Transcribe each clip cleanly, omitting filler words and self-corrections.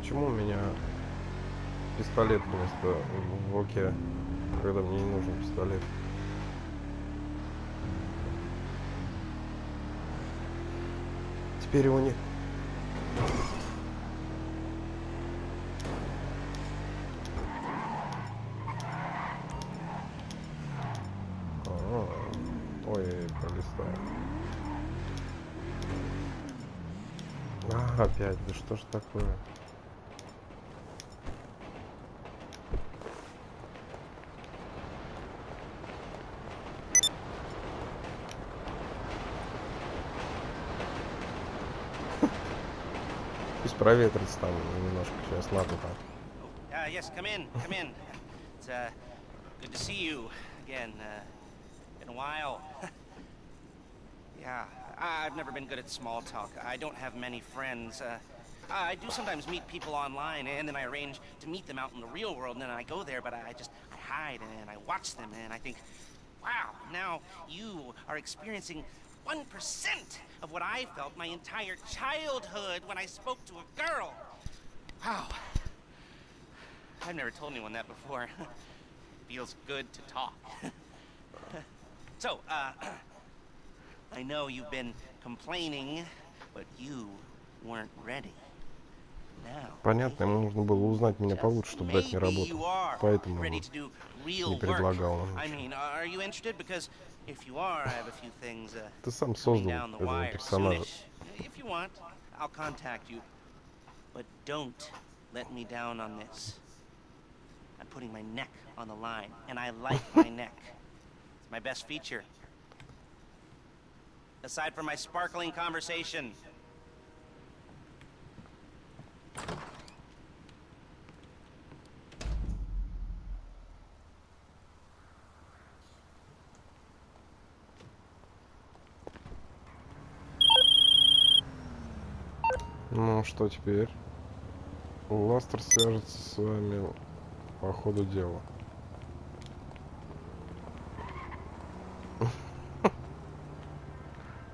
Почему у меня пистолет вместо в руке, когда мне не нужен пистолет? Теперь его не... Ой, пролистаю. Опять, да что ж такое? Пусть проветрится там немножко, сейчас надо там. Yes, come in, come in. It's good to see you again. Been a while. Yeah, I've never been good at small talk. I don't have many friends. I do sometimes meet people online, and then I arrange to meet them out in the real world, and then I go there, but I hide and I watch them, and I think, wow, now you are experiencing 1% of what I felt my entire childhood when I spoke to a girl. Wow. I've never told anyone that before. Feels good to talk. So, I know you've been complaining, but you weren't ready. Now, Понятно, ему нужно было узнать меня получше, чтобы дать мне работу. Поэтому ready to do не real work. предлагал нам I ничего. mean, are you interested? Because if you are, I have a few things Ты сам coming создал down the этого wire персонажа. soonish. If you want, I'll contact you. But don't let me down on this. I'm putting my neck on the line, and I like my neck. It's my best feature. Aside from my sparkling conversation. Ну, что теперь? Ластер свяжется с вами по ходу дела.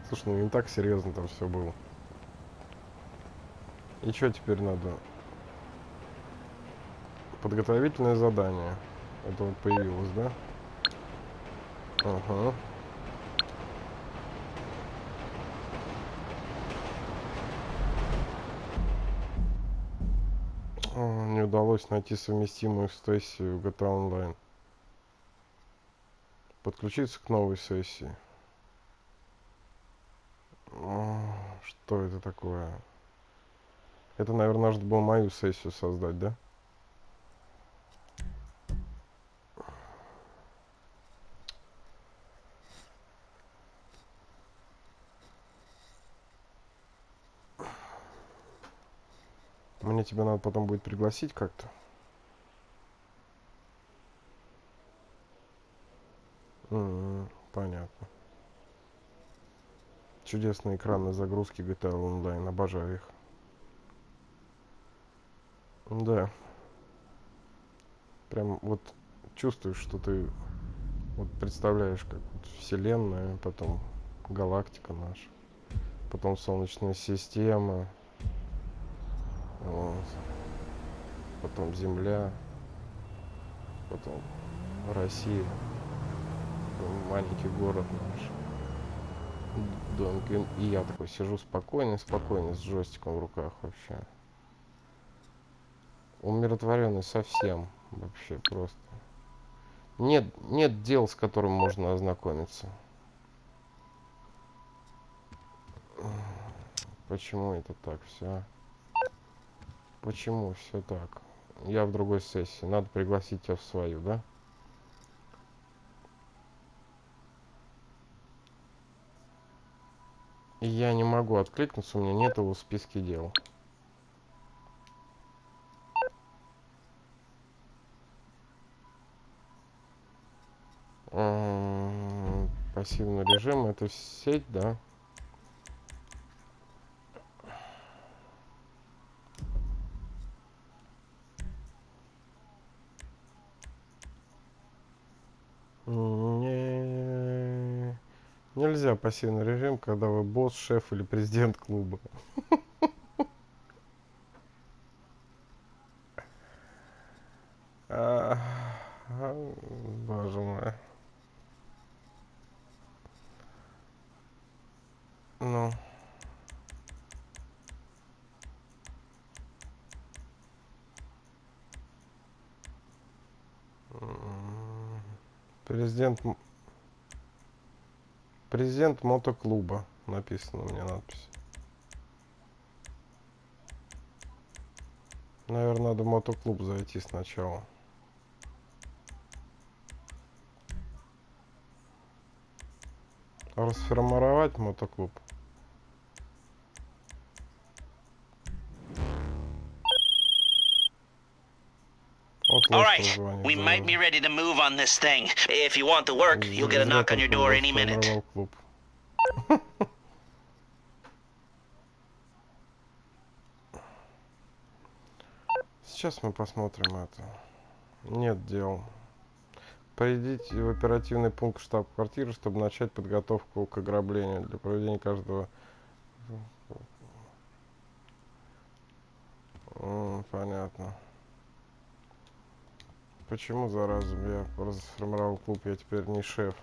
Слушай, ну не так серьезно там все было. И что теперь надо? Подготовительное задание. Это вот появилось, да? Ага. Не удалось найти совместимую сессию GTA Online. Подключиться к новой сессии. Что это такое? Это, наверное, нужно было мою сессию создать, да? Мне тебя надо потом будет пригласить как-то. Понятно. Чудесные экранные загрузки GTA Online. Обожаю их. Да. Прям вот чувствуешь, что ты вот представляешь, как вот Вселенная, потом галактика наша, потом Солнечная система, вот, потом Земля, потом Россия, потом маленький город наш. И я такой сижу спокойный, с джойстиком в руках вообще. Умиротворенный совсем, вообще просто. Нет дел, с которым можно ознакомиться. Почему это так все? Почему все так? Я в другой сессии. Надо пригласить тебя в свою, да? И я не могу откликнуться, у меня нет его в списке дел. Пассивный режим, это сеть, да? Нельзя пассивный режим, когда вы босс, шеф или президент клуба. Ну. Президент... Президент мотоклуба. Написано у меня надпись. Наверное, надо в мотоклуб зайти сначала. Расформировать мотоклуб. All right, we might be ready to move on this thing. If you want the work, you'll get a knock on your door any minute. Сейчас мы посмотрим это. Нет дел. Придите в оперативный пункт штаб-квартиры, чтобы начать подготовку к ограблению. Для проведения каждого... Понятно. Почему, зараза, я расформировал клуб, я теперь не шеф?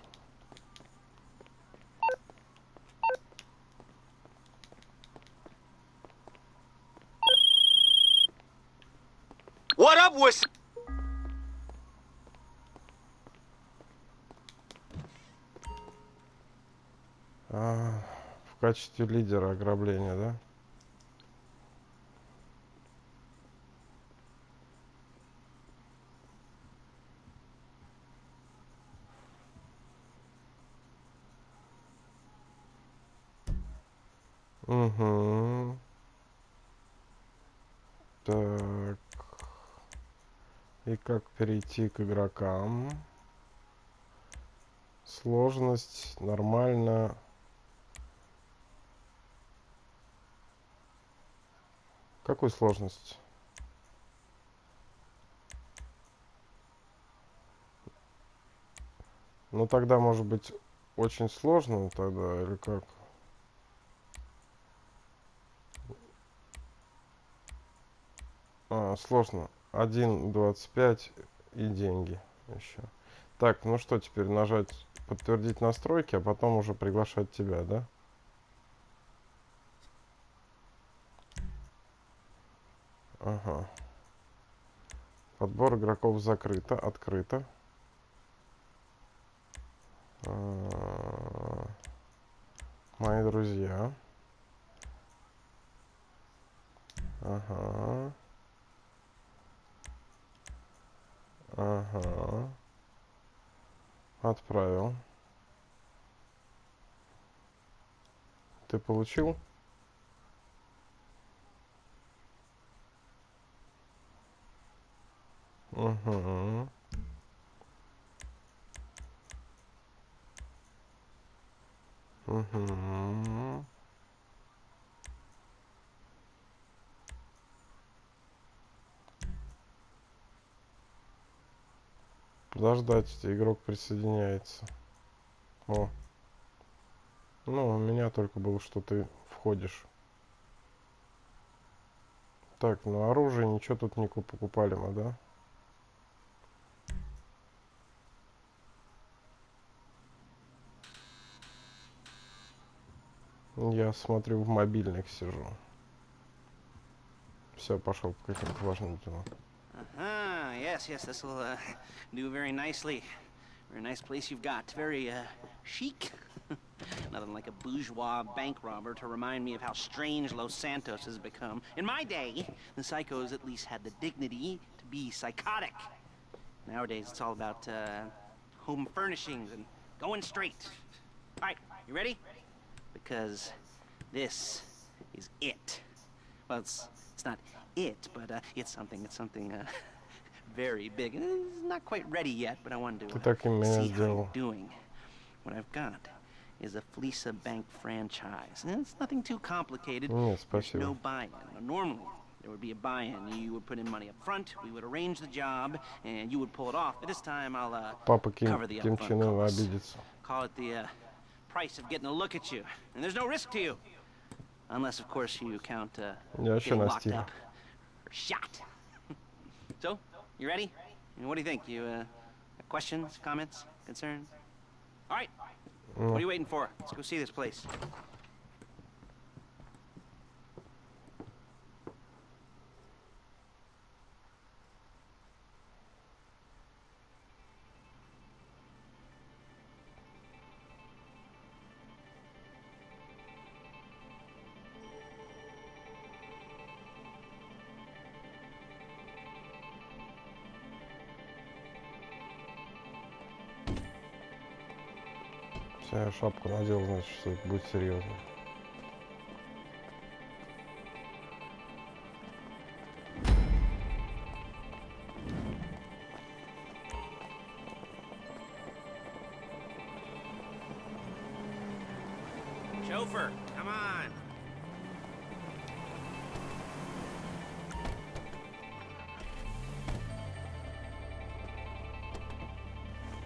What up, with? В качестве лидера ограбления, да? Угу. Так. И как перейти к игрокам? Сложность нормально. Какую сложность? Ну тогда может быть очень сложно тогда или как? Сложно. 1.25 и деньги еще. Так, ну что, теперь нажать подтвердить настройки, а потом уже приглашать тебя, да? Ага. Подбор игроков закрыто, открыто. Мои друзья. Ага. Ага. Отправил. Ты получил? Угу. Угу. Подождать, игрок присоединяется. О. Ну, у меня только было, что ты входишь. Так, ну оружие ничего тут не покупали мы, да? Я смотрю, в мобильных сижу. Все, пошел по каким-то важным делам. Yes, this will do very nicely. Very nice place you've got. Very chic. Nothing like a bourgeois bank robber to remind me of how strange Los Santos has become. In my day, the psychos at least had the dignity to be psychotic. Nowadays, it's all about home furnishings and going straight. All right, you ready? Because this is it. Well, it's not it, but it's something very big. It's not quite ready yet, but I wanted to see how you're doing. What I've got is a Fleesa Bank franchise. And it's nothing too complicated. There's no buy-in. Normally, there would be a buy-in. You would put in money up front, we would arrange the job, and you would pull it off. But this time, I'll cover the upfront costs. Call it the price of getting a look at you. And there's no risk to you. Unless, of course, you count getting locked up or shot. So, you ready? What do you think? You questions, comments, concerns? All right. What are you waiting for? Let's go see this place. Я шапку надел, значит, что это будет серьезно. Chauffeur, come on.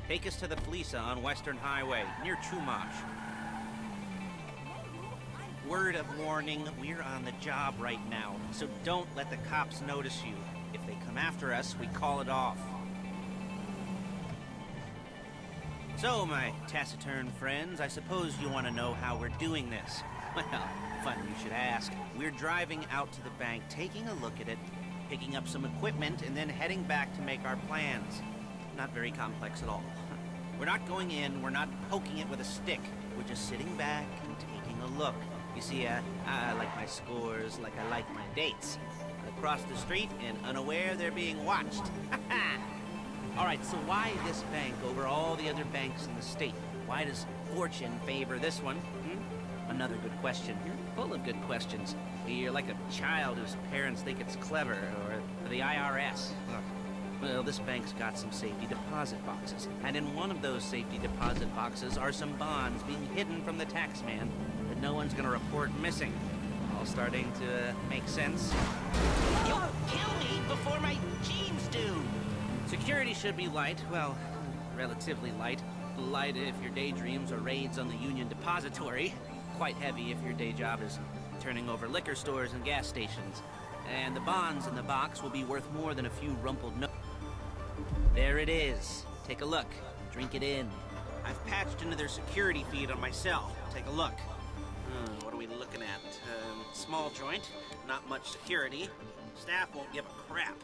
Take us to the Felisa on Western Highway, near Chumash. Word of warning, we're on the job right now, so don't let the cops notice you. If they come after us, we call it off. So, my taciturn friends, I suppose you want to know how we're doing this. Well, funny you should ask. We're driving out to the bank, taking a look at it, picking up some equipment, and then heading back to make our plans. Not very complex at all. We're not going in, we're not poking it with a stick. We're just sitting back and taking a look. You see, I like my scores like I like my dates. Across the street and unaware they're being watched. Alright, so why this bank over all the other banks in the state? Why does fortune favor this one? Another good question. You're full of good questions. You're like a child whose parents think it's clever, or the IRS. Well, this bank's got some safety deposit boxes, and in one of those safety deposit boxes are some bonds being hidden from the tax man that no one's gonna report missing. All starting to make sense. You'll kill me before my jeans do! Security should be light, well, relatively light. Light if your daydreams are raids on the Union Depository. Quite heavy if your day job is turning over liquor stores and gas stations. And the bonds in the box will be worth more than a few rumpled notes. There it is. Take a look. Drink it in. I've patched into their security feed on my cell. Take a look. What are we looking at? Small joint, not much security. Staff won't give a crap,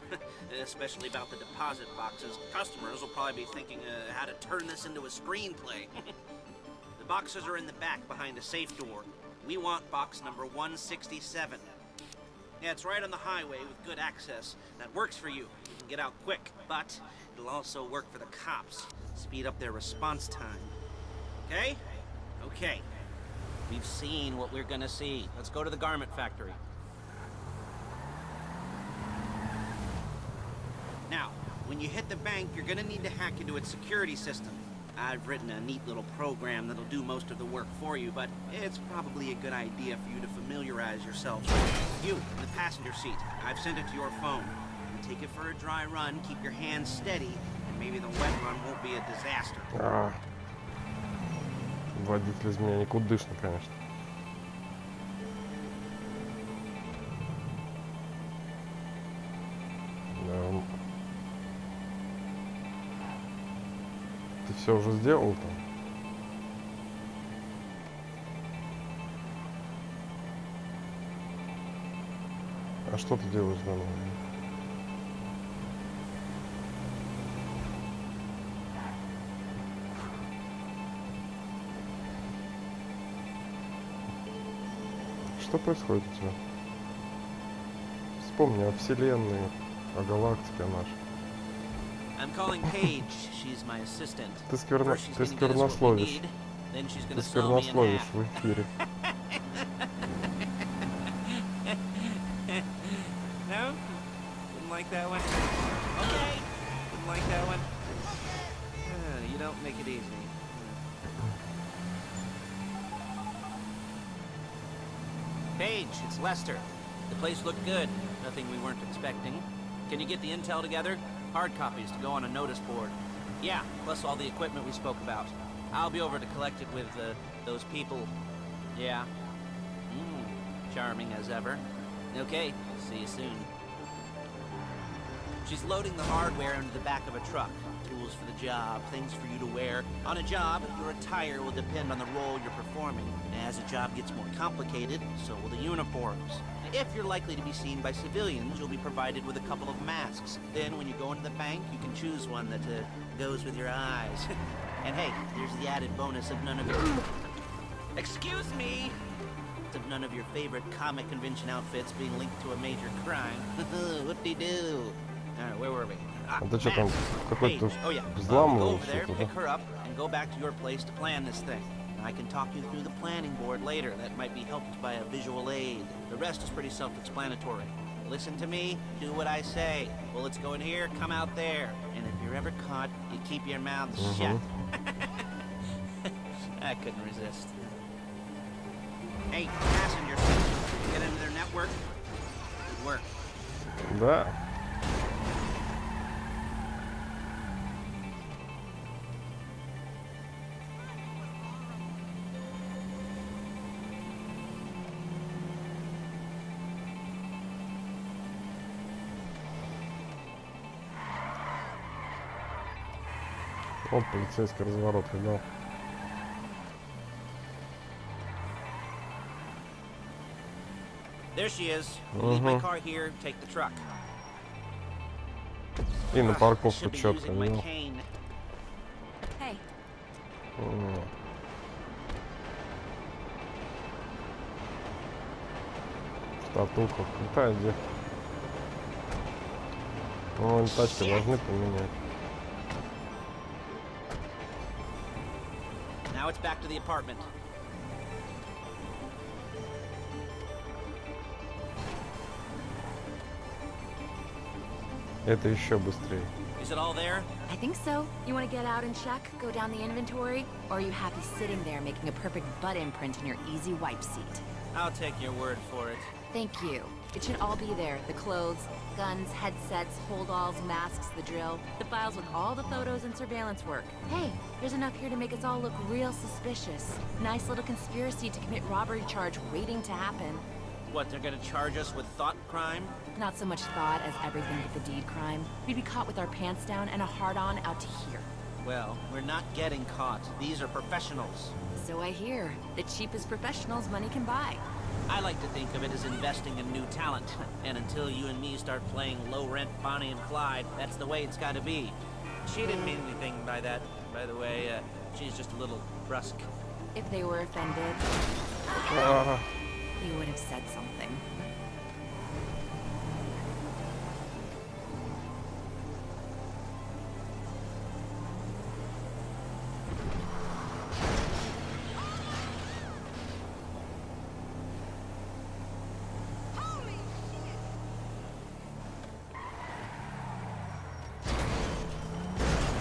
especially about the deposit boxes. Customers will probably be thinking how to turn this into a screenplay. The boxes are in the back behind a safe door. We want box number 167. Yeah, it's right on the highway with good access. That works for you. You can get out quick, but it'll also work for the cops. Speed up their response time. Okay? Okay. We've seen what we're gonna see. Let's go to the garment factory. Now, when you hit the bank, you're gonna need to hack into its security system. I've written a neat little program that'll do most of the work for you, but it's probably a good idea for you to familiarize yourselves with. You, in the passenger seat, I've sent it to your phone. You take it for a dry run, keep your hands steady, and maybe the wet run won't be a disaster. Водитель из меня никудышный, конечно. Да. Ты все уже сделал там? А что ты делаешь дома? Что происходит у тебя? Вспомни о Вселенной, о галактике нашей. I'm calling Paige. She's my assistant. Ты сквернословишь. Ты сквернословишь в эфире. No? Didn't like that one? Okay. Didn't like that one? You don't make it easy. Paige, it's Lester. The place looked good. Nothing we weren't expecting. Can you get the intel together? Hard copies to go on a notice board. Yeah, plus all the equipment we spoke about. I'll be over to collect it with those people. Yeah. Charming as ever. Okay, see you soon. She's loading the hardware into the back of a truck. Tools for the job, things for you to wear. On a job, your attire will depend on the role you're performing. As a job gets more complicated, so will the uniforms. If you're likely to be seen by civilians, you'll be provided with a couple of masks. Then when you go into the bank, you can choose one that goes with your eyes. And hey, there's the added bonus of none of your... Excuse me! Of none of your favorite comic convention outfits being linked to a major crime. Whoop-de-doo. Alright, where were we? Ты что там, какой-то Go взламывал over there, что-то, pick да? her up, and go back to your place to plan this thing. I can talk you through the planning board later. That might be helped by a visual aid. The rest is pretty self-explanatory. Listen to me, do what I say. Bullets go in here, come out there. And if you're ever caught, you keep your mouth shut. I couldn't resist. Hey, passengers, get into their network. Good work. Да. О, полицейский разворот видал. There she is. Leave my car here, take the truck. И на парковку четко, my видел. cane. Hey, Статуха. Крутая где. Ну, тачки должны поменять. Now it's back to the apartment. Это еще быстрее. Is it all there? I think so. You want to get out and check, go down the inventory? Or are you happy sitting there making a perfect butt imprint in your easy wipe seat? I'll take your word for it. Thank you. It should all be there. The clothes, guns, headsets, holdalls, masks, the drill. The files with all the photos and surveillance work. Hey, there's enough here to make us all look real suspicious. Nice little conspiracy to commit robbery charge waiting to happen. What, they're gonna charge us with thought crime? Not so much thought as everything but the deed crime. We'd be caught with our pants down and a hard-on out to here. Well, we're not getting caught. These are professionals. So I hear. The cheapest professionals money can buy. I like to think of it as investing in new talent. And until you and me start playing low-rent Bonnie and Clyde, that's the way it's gotta be. She didn't mean anything by that, by the way. She's just a little brusque. If they were offended, they would have said something.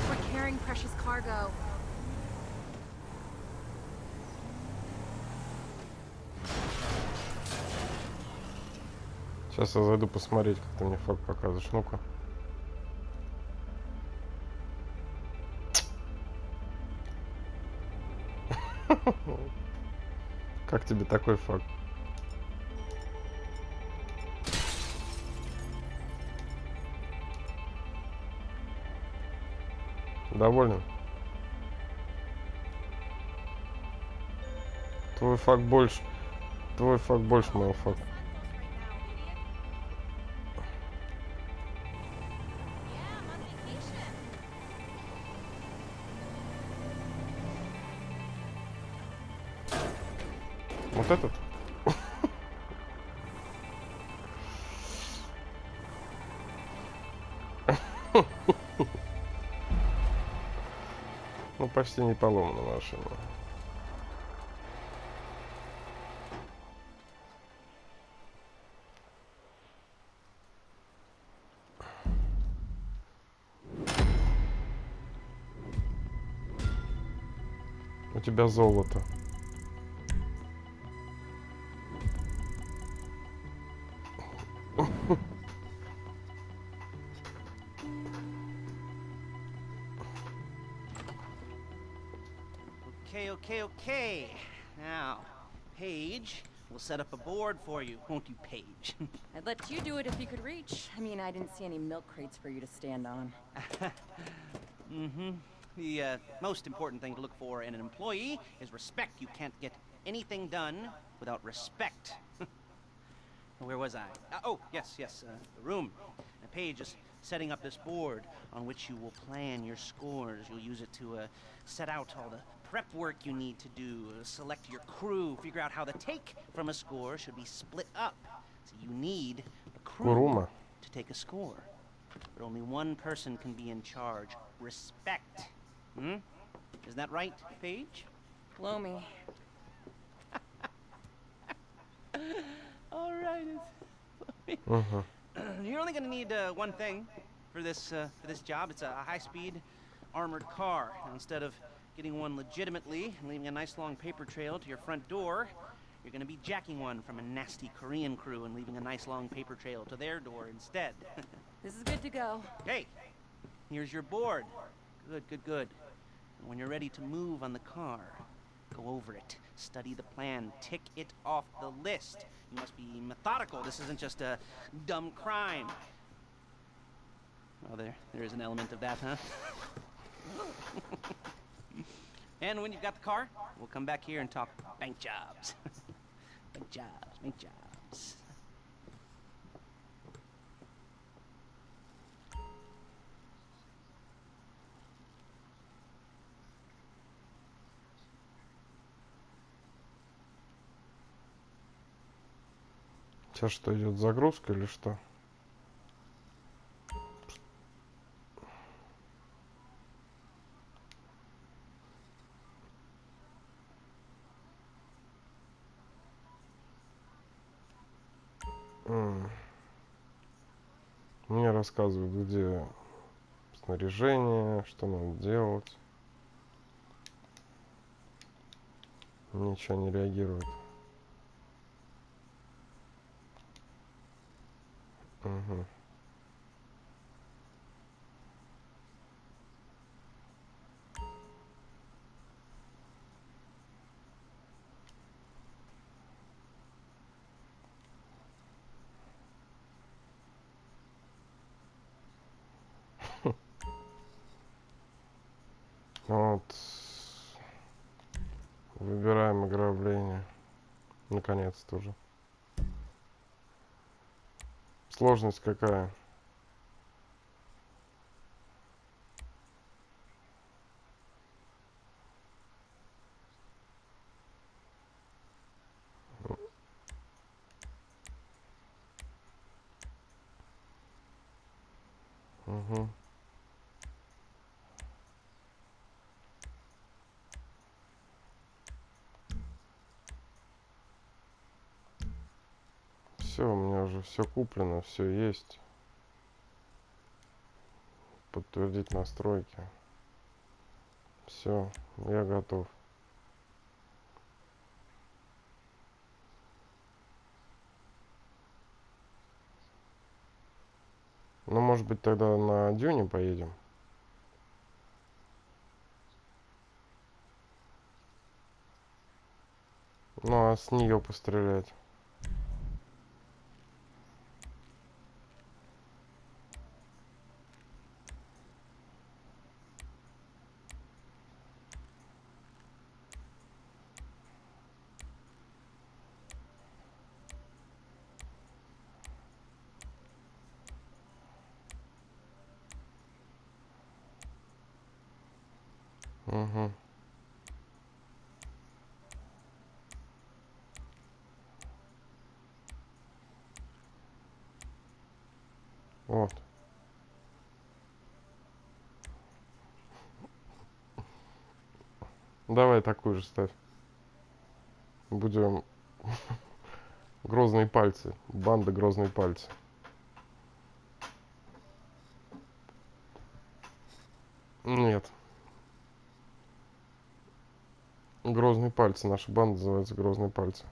We're carrying precious cargo. Сейчас я зайду посмотреть, как ты мне факт показываешь. Ну-ка. Как тебе такой факт? Доволен? Твой факт больше. Твой факт больше моего факта. Вот этот? Ну, почти не поломана машина. У тебя золото. Okay. Now, Paige, we'll set up a board for you, won't you, Paige? I'd let you do it if you could reach. I mean, I didn't see any milk crates for you to stand on. The most important thing to look for in an employee is respect. You can't get anything done without respect. Where was I? Oh, yes, the room. Paige is setting up this board on which you will plan your scores. You'll use it to set out all the prep work you need to do, select your crew, figure out how the take from a score should be split up. So you need a crew to take a score. But only one person can be in charge. Respect. Isn't that right, Paige? Blow me. All right. You're only gonna need one thing for this job. It's a high-speed armored car. Now, instead of getting one legitimately and leaving a nice long paper trail to your front door, you're gonna be jacking one from a nasty Korean crew and leaving a nice long paper trail to their door instead. This is good to go. Hey, here's your board. Good. And when you're ready to move on the car, go over it, study the plan, tick it off the list. You must be methodical. This isn't just a dumb crime. Oh, there is an element of that, huh? And when you've got the car, we'll come back here and talk bank jobs. Bank jobs. Сейчас что, идет загрузка или что? Мне рассказывают, где снаряжение, что надо делать. Ничего не реагирует. Вот. Выбираем ограбление. Наконец-то уже. Сложность какая? Все, у меня уже все куплено, все есть. Подтвердить настройки. Все, я готов. Ну, может быть, тогда на Дюне поедем? Ну, а с нее пострелять? Угу. Вот. Давай такую же ставь. Будем грозные пальцы. Банда грозные пальцы. Нет. Грозные пальцы. Наша банда называется Грозные пальцы.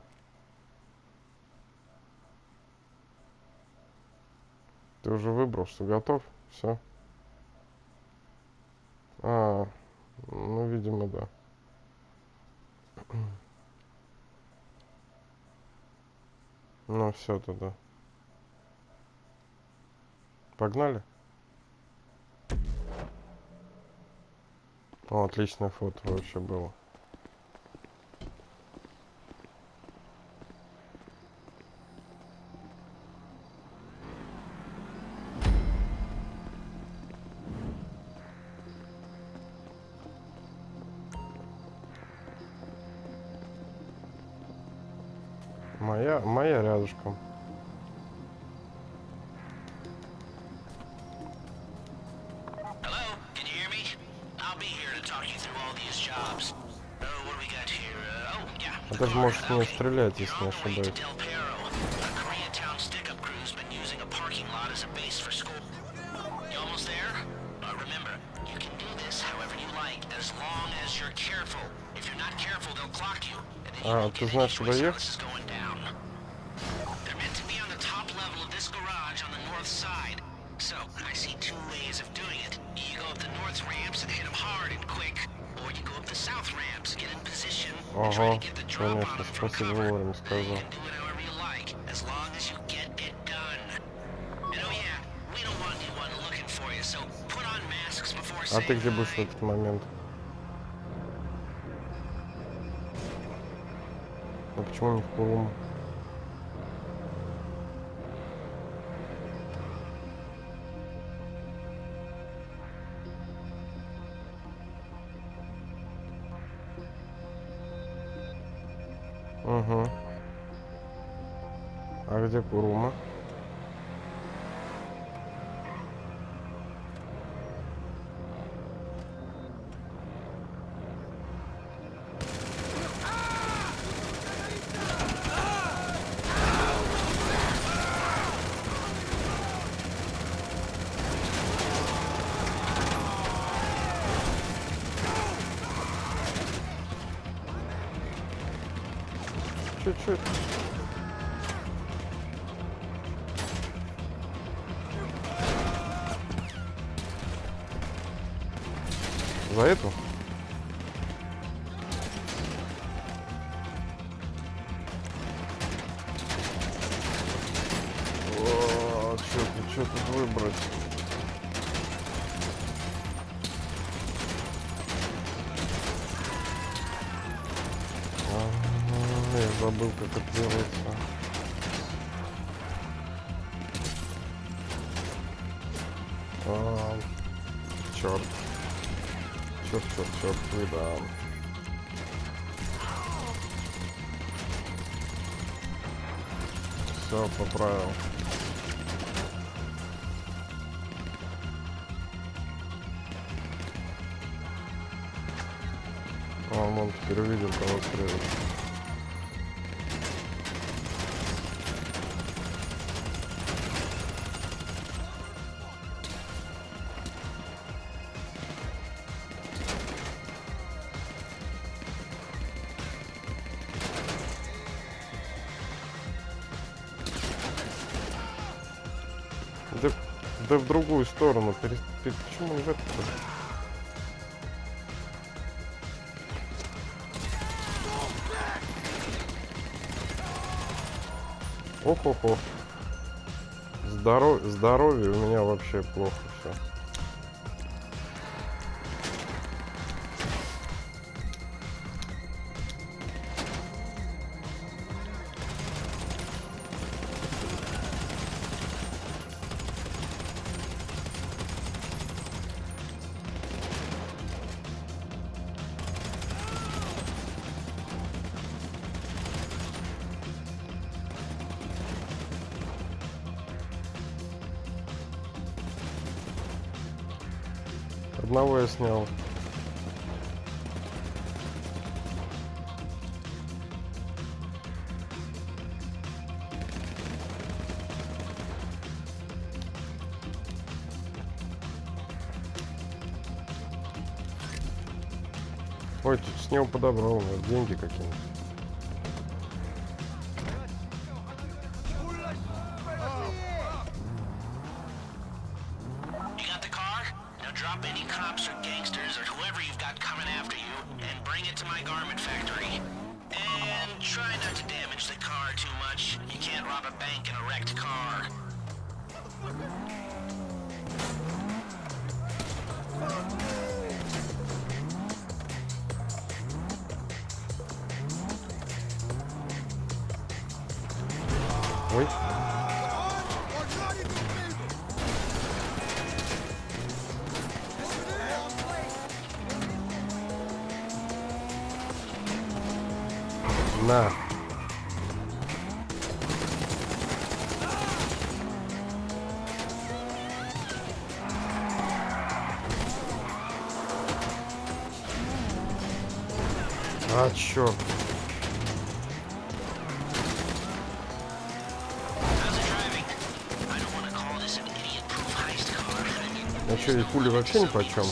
Ты уже выбрал, что готов? Все. Ну, видимо, да. Ну, все тогда. Погнали? О, отличное фото вообще было. Моя рядышком. Hello, can you hear me? I'll be here to talk you through all these jobs. Oh, what do we got here? даже можешь с нее стрелять, если не ошибаюсь. А, ты знаешь, куда ехать? Ага, конечно, спасибо, вовремя сказал. А ты где будешь в этот момент? А почему не в Курум? Угу. А где Курума? Чуть-чуть. За эту? О, что тут выбрать? Я забыл, как это делается. Черт. Черт, да. Все, поправил. Он теперь увидел, кого стрелять. Да в другую сторону. Почему в эту? Ох-ох-ох. Здоровье у меня вообще плохо все. Одного я снял. Ой, тут с него подобрал, деньги какие-нибудь. Ой. На. А, чёрт. А что, и пули вообще ни почем?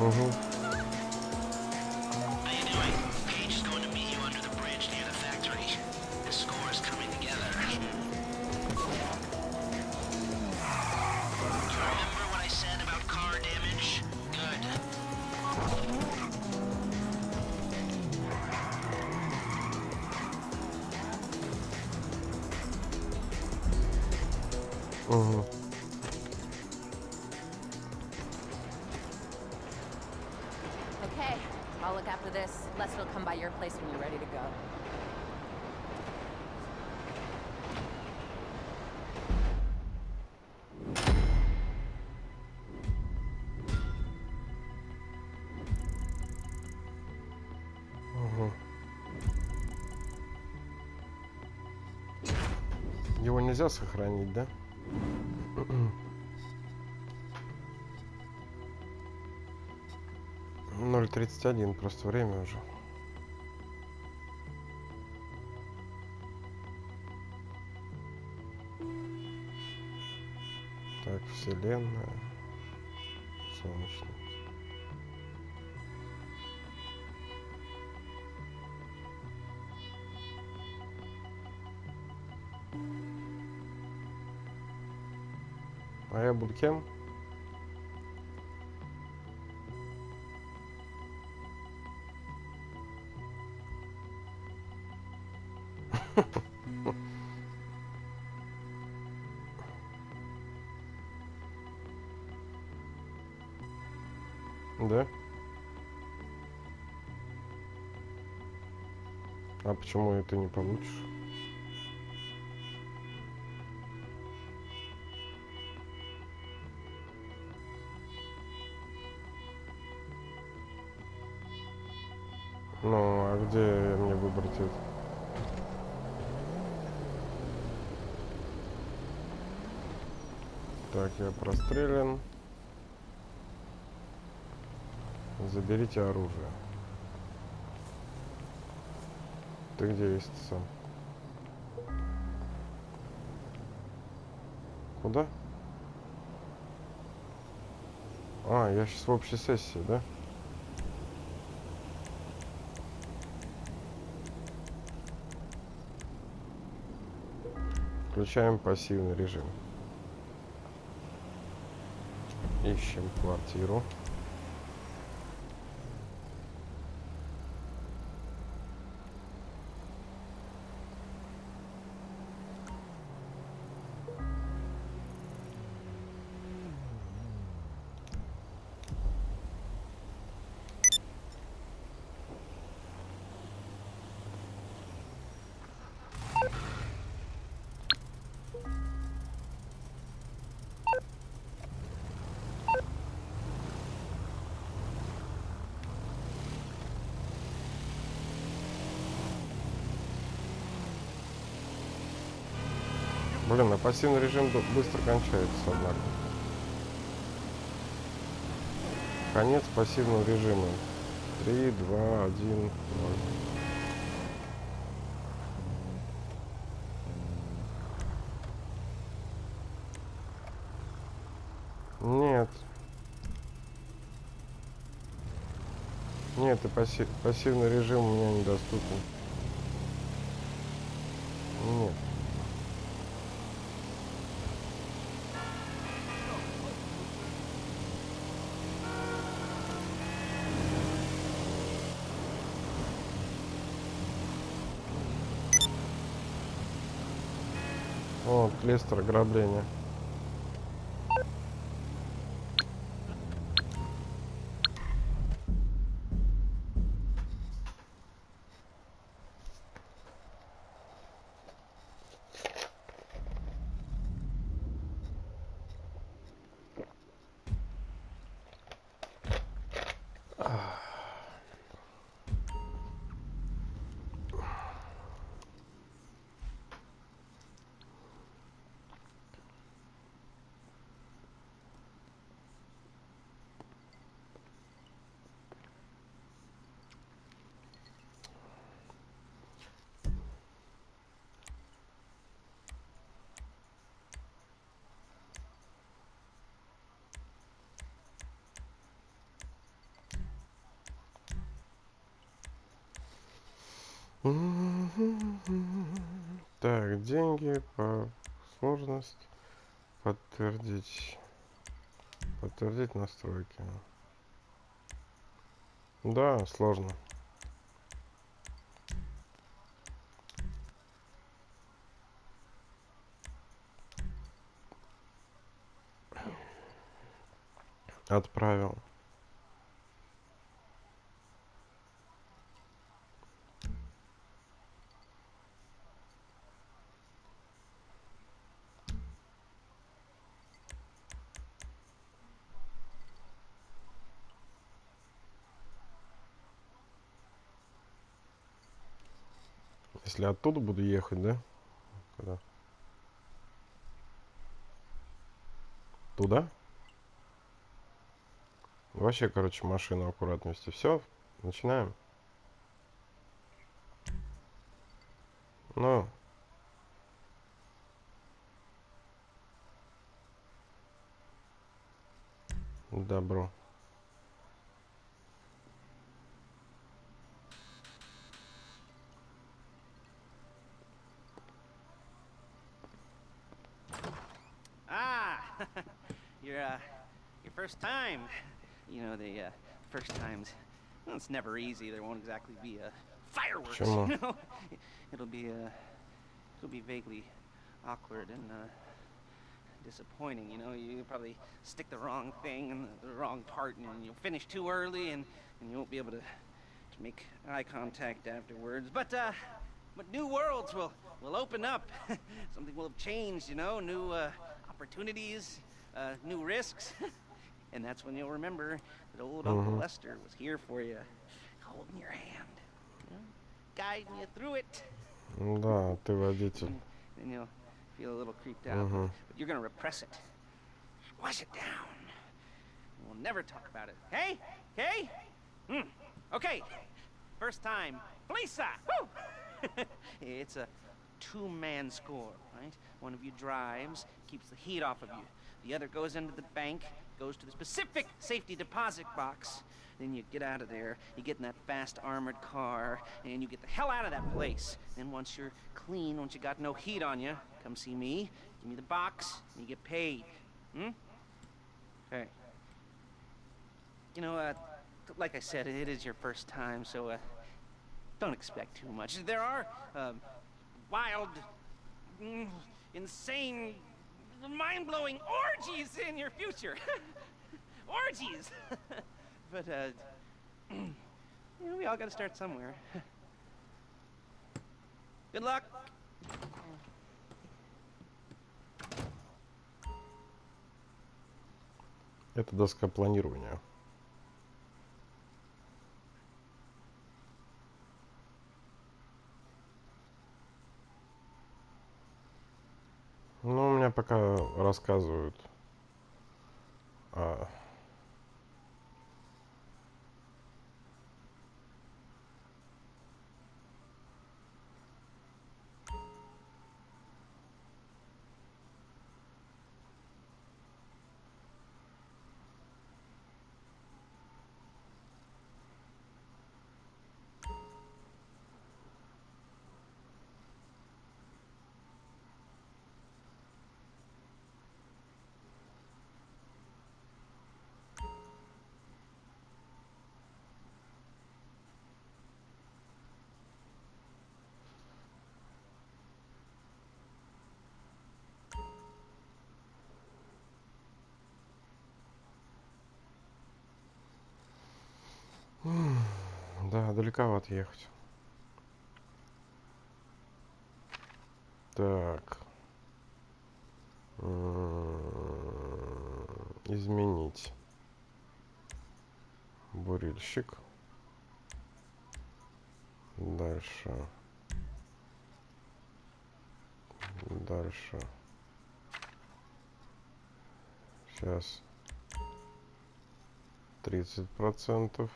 Угу. Угу. Okay, I'll look after this. Lester will come by your place when you're ready to go. Угу. Его нельзя сохранить, да? 0:31, просто время уже. Так, Вселенная. Солнечная. А я буду кем? Да? А почему это не получишь? Ну, а где мне выбрать это? Так, я прострелен. Заберите оружие. Ты где есть сам? Куда? А, я сейчас в общей сессии, да? Включаем пассивный режим. Ищем квартиру. Блин, а пассивный режим быстро кончается, однако. Конец пассивного режима. 3, 2, 1, 0. Нет. Нет, и пассивный режим у меня недоступен. Нет. Вот, Лестер, ограбление. Так, деньги по сложности. Подтвердить. Подтвердить настройки. Да, сложно. Отправил. Если оттуда буду ехать, да? Куда? Туда? Вообще, короче, машину аккуратно вести. Все, начинаем. Ну. Добро. Ah, your first time. You know, the first times. Well, it's never easy. There won't exactly be fireworks. Почему? You know, it'll be vaguely awkward and disappointing. You know, you probably stick the wrong thing in the wrong part, and you'll finish too early, and you won't be able to make eye contact afterwards. But new worlds will open up. Something will have changed. You know, new opportunities, new risks. And that's when you'll remember that old Uncle Lester was here for you, holding your hand, you know, guiding you through it. Да, ты водитель. And you'll feel a little creeped out, but you're gonna repress it. Wash it down. We'll never talk about it. Hey? Okay? Okay. First time. Lisa! Woo! It's a two-man score, right? One of you drives, keeps the heat off of you. The other goes into the bank, goes to the specific safety deposit box. Then you get out of there, you get in that fast armored car, and you get the hell out of that place. Then once you're clean, once you got no heat on you, come see me, give me the box, and you get paid. Okay. You know, like I said, it is your first time, so don't expect too much. There are wild, insane, mind-blowing orgies in your future. Orgies! But, you know, we all gotta start somewhere. Good luck! Это доска планирования. Ну, у меня пока рассказывают о... Да, далековато ехать. Так. Изменить. Бурильщик. Дальше. Дальше. Сейчас. 30%.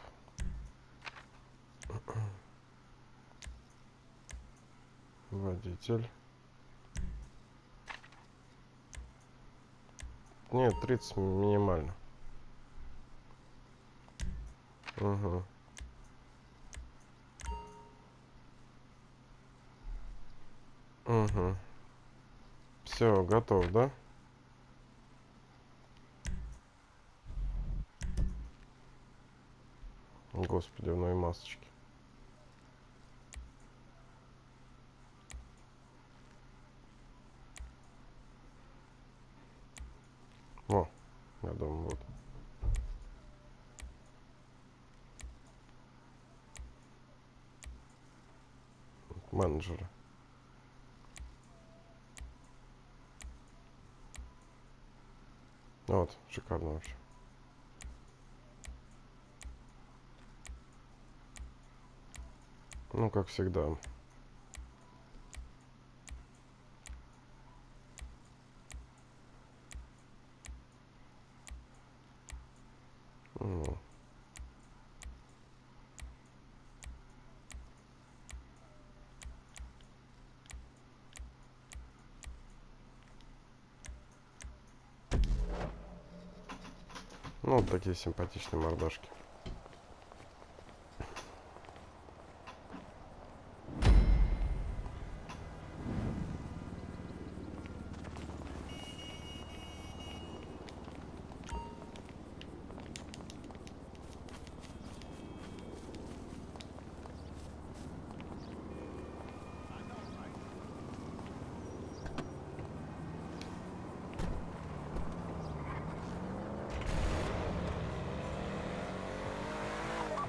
Водитель. Нет, 30 минимально. Угу. Угу. Все, готов, да? Господи, в новой масочке. О, я думаю, вот. Менеджеры. Вот, шикарно вообще. Ну, как всегда. Ну. Ну, вот такие симпатичные мордашки.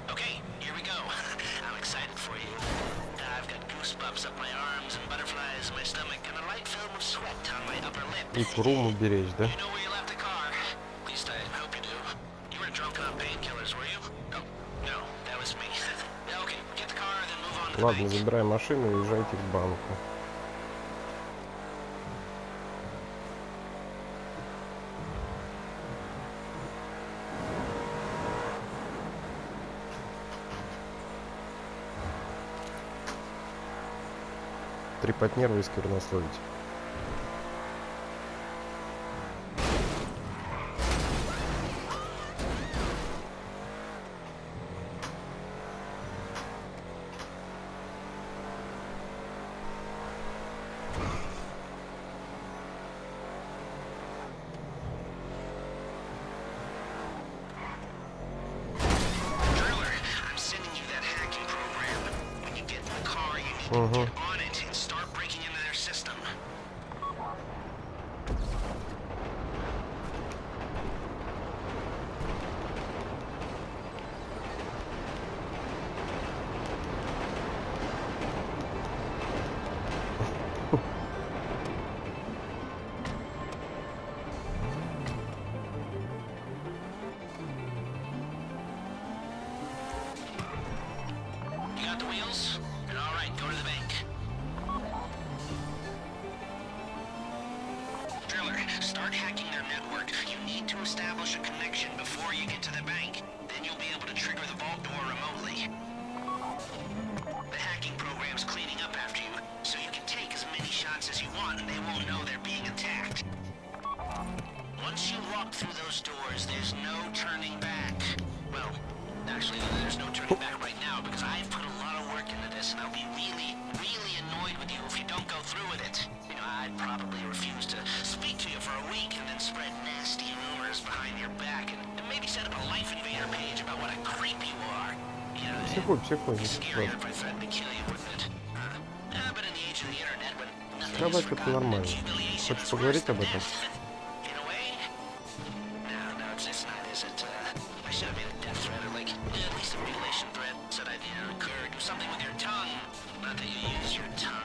Okay, here we go. I'm excited for you. I've got goosebumps up my arms and butterflies in my stomach and a light film of sweat on my upper lip. И Круму беречь, да? You know where you left the car? At least I hope you do. You weren't drunk on painkillers, were you? Oh, no, that was me. Okay, get the car, then move on to the Ладно, bank. забирай машину и езжайте к банку. Трепать нервы и сквернословить. Угу. Start hacking their network. You need to establish a connection before you get to the bank. Then you'll be able to trigger the vault door remotely. The hacking program's cleaning up after you, so you can take as many shots as you want and they won't know they're being attacked. Once you walk through those doors, there's no turning back. Well, actually, there's no turning back right now because I've put a lot of work into this and I'll be really, really annoyed with you if you don't go through with it. You know, I'd probably refuse to speak to you for a week and then spread nasty rumors behind your back and maybe set up a Life Invader page about what a creep you are. You know, it's scarier if I threatened to kill you, wouldn't it? But in the age of the internet, when nothing is forgotten and humiliation is worse than death. In a way? No, it's not, is it? I should have made a death threat or like, at least a mutilation threat. Said I'd do something with your tongue. Not that you use your tongue.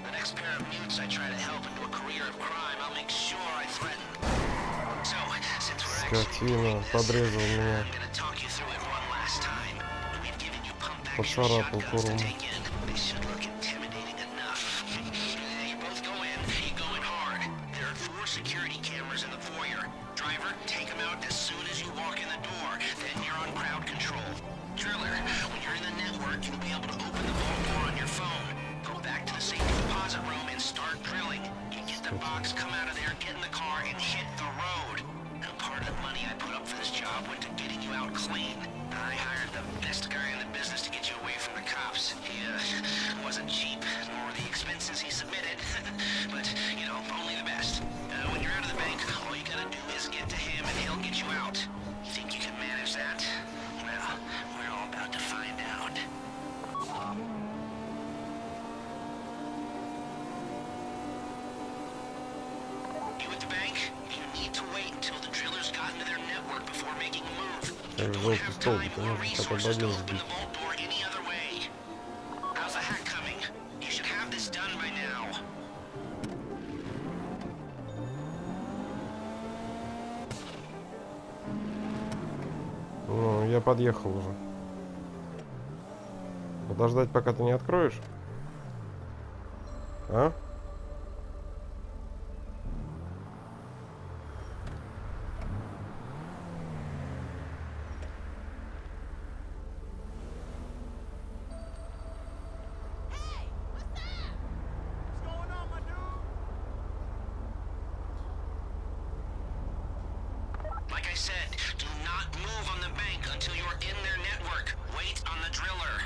The next pair of mutes I try to help into a career of crime, I'll make sure I threaten. So, since we're actually doing this, I'm gonna talk you through it one last time. We've given you pump action shotguns to take in. They should look intimidating enough. You both go in, you go in hard. There are 4 security cameras in the foyer. Driver, take them out as soon as you walk in the door. Then you're on crowd control. Driller, when you're in the network, you'll be able to open the vault door on your phone. Go back to the safety deposit room and start drilling. You get the box, come out of there, get in the car, and hit the road. Now, part of the money I put up for this job went to getting you out clean. I hired the best guy in the business to get you away from the cops. He wasn't cheap, nor were the expenses he submitted. Как желтый столб, ты можешь хотя бы один сбить. Ну, я подъехал уже. Подождать, пока ты не откроешь? А? Like I said, do not move on the bank until you're in their network. Wait on the driller.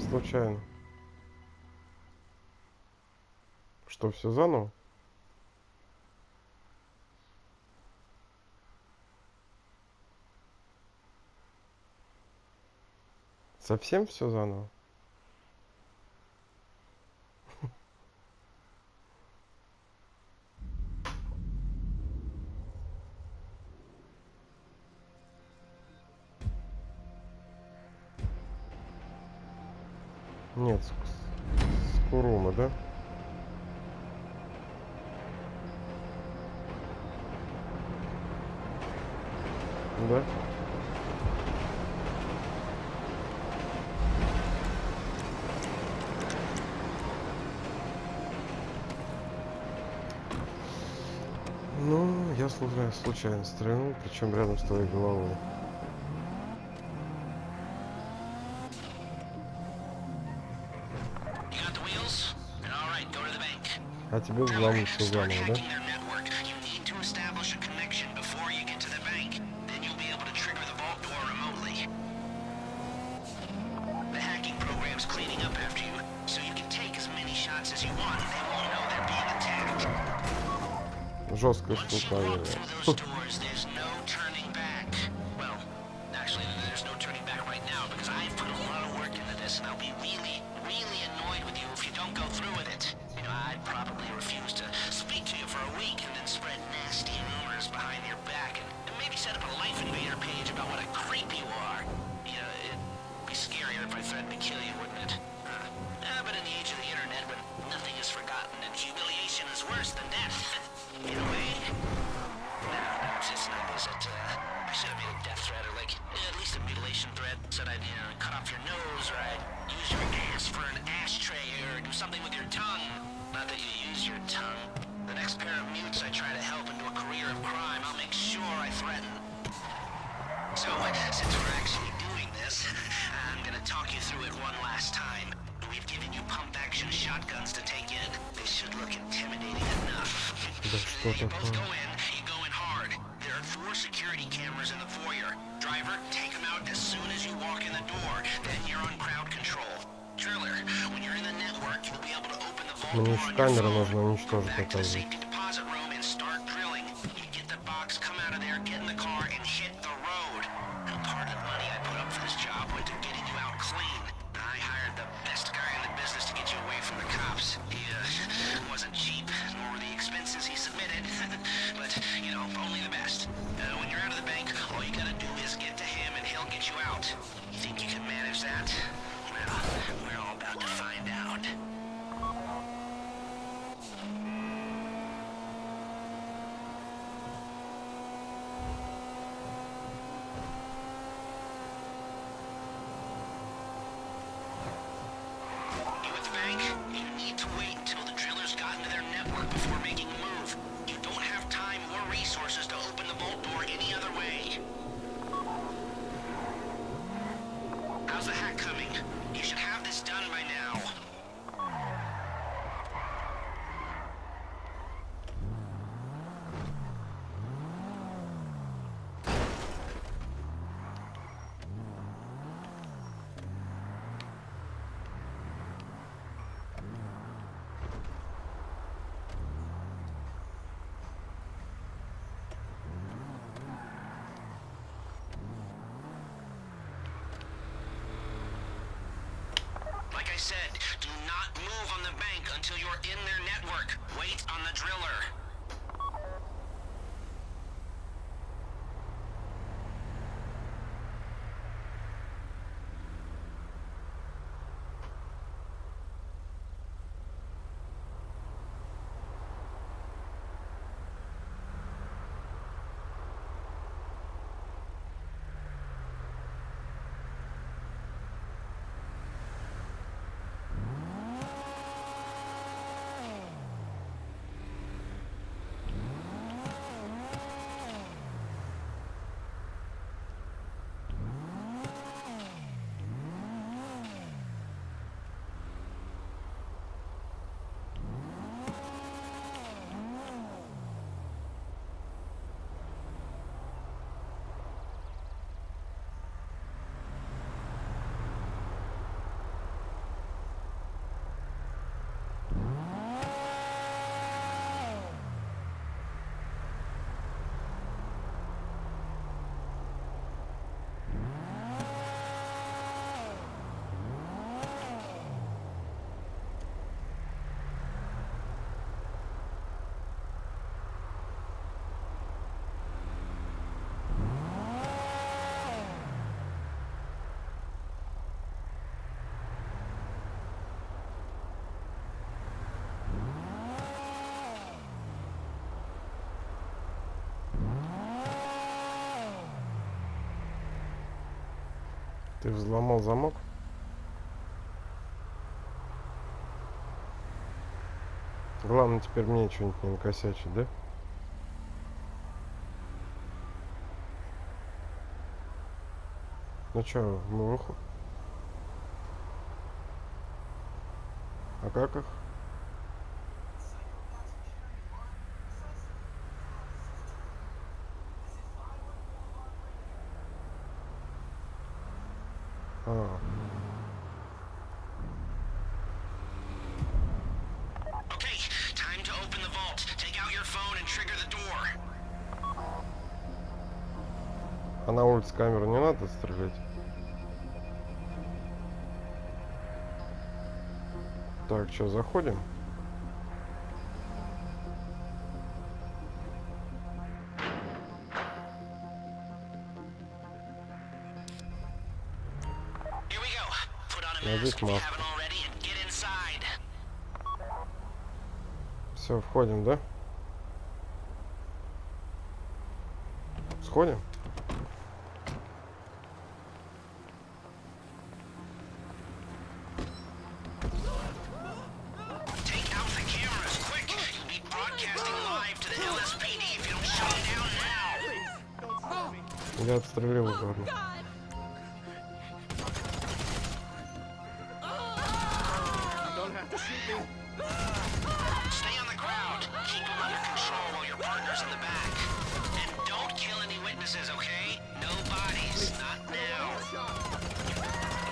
Случайно. Что, все заново? Совсем все заново? Нет, с Курума, да? Да? Ну, я случайно стрельнул, причем рядом с твоей головой. А тебе взломать все заново, да? Жесткая штука, Да что такое? Мне еще камеру нужно уничтожить, оказывается. network before making a move. You don't have time or resources to open the vault door any other way. How's the hack coming? You should have this done by now. Like I said, do not move on the bank until you're in their network. Wait on the driller. Ты взломал замок? Главное теперь мне что-нибудь не накосячить, да? Ну чё, мы выходим? А как их? Okay, time to open the vault. Take out your phone and trigger the door. А на улице камеру не надо стрелять? Так, что, заходим? Here we go. Put on a Надеть mask if you маску. haven't already and get inside. Все, входим, да? Сходим? Take out the cameras, quick! You'll be broadcasting live to the LSPD if you don't shut it down now. Я отстрелил уже одну. Stay on the ground. Keep them under control while your partner's in the back. And don't kill any witnesses, okay? No bodies, not now.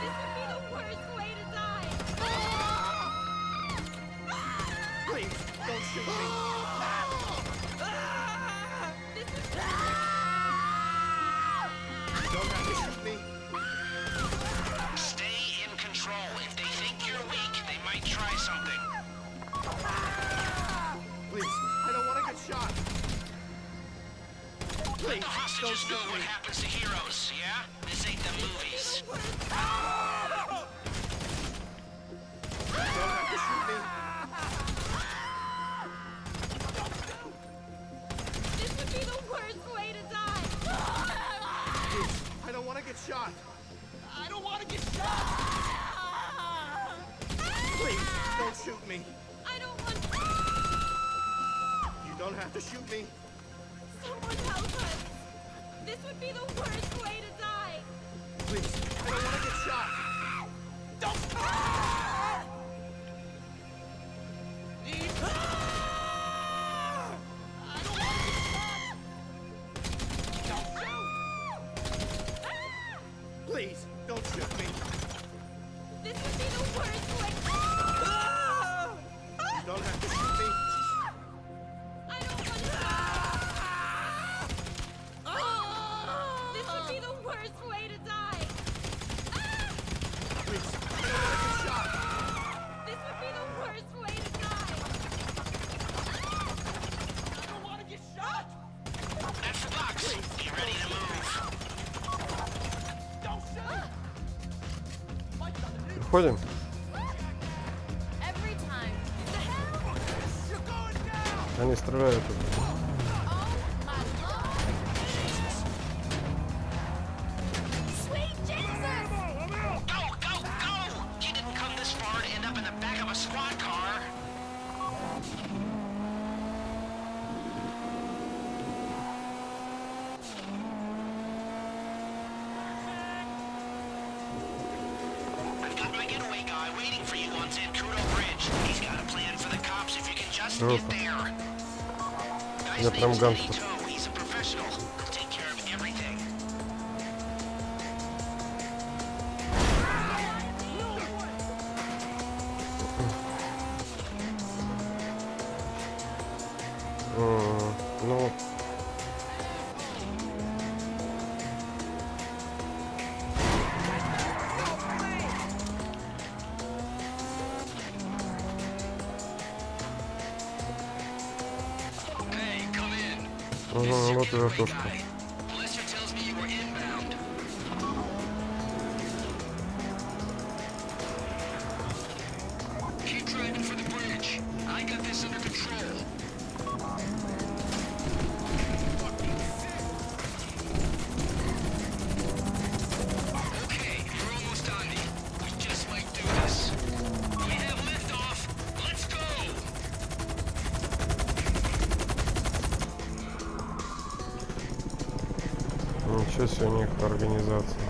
This would be the worst way to die. Please, don't shoot me. You don't have to shoot me. Stay in control. If they think you're weak, they might try something. Please, I don't want to get shot. Let Please, the don't hostages shoot know what me. happens to heroes, yeah? This ain't the movies. You don't have to shoot me. This would be the worst way to die. Please, I don't want to get shot. I don't want to get shot. Please, don't shoot me. I don't want. don't have to shoot me. Someone help us! This would be the worst way to die! Please, I don't want to get shot. Don't. Please, don't shoot me. This would be the worst way. You don't have to shoot me. I don't want to. This would be the worst way to die. Please, I don't want to get shot. This would be the worst way to die. I don't want to get shot. That's the box. Be ready to move. Don't shoot. Fight on the news. Ходим. Every time. You're going down. Они стреляют. Oh my lord! Sweet Jesus! Go, go, go! You didn't come this far to end up in the back of a squad car. I've got my getaway guy waiting for you on Zancudo Bridge. He's got a plan for the cops if you can just get there. Guy's Я прям name's гангстер. Benito. He's a professional. He'll take care of everything. Ну, Hey, come in. вот и вертушка. Lester tells me you were inbound. Keep driving for the bridge. I got this under control. Okay, you're almost on me. We just might do this. We have liftoff. Let's go. Ничего себе у них организация.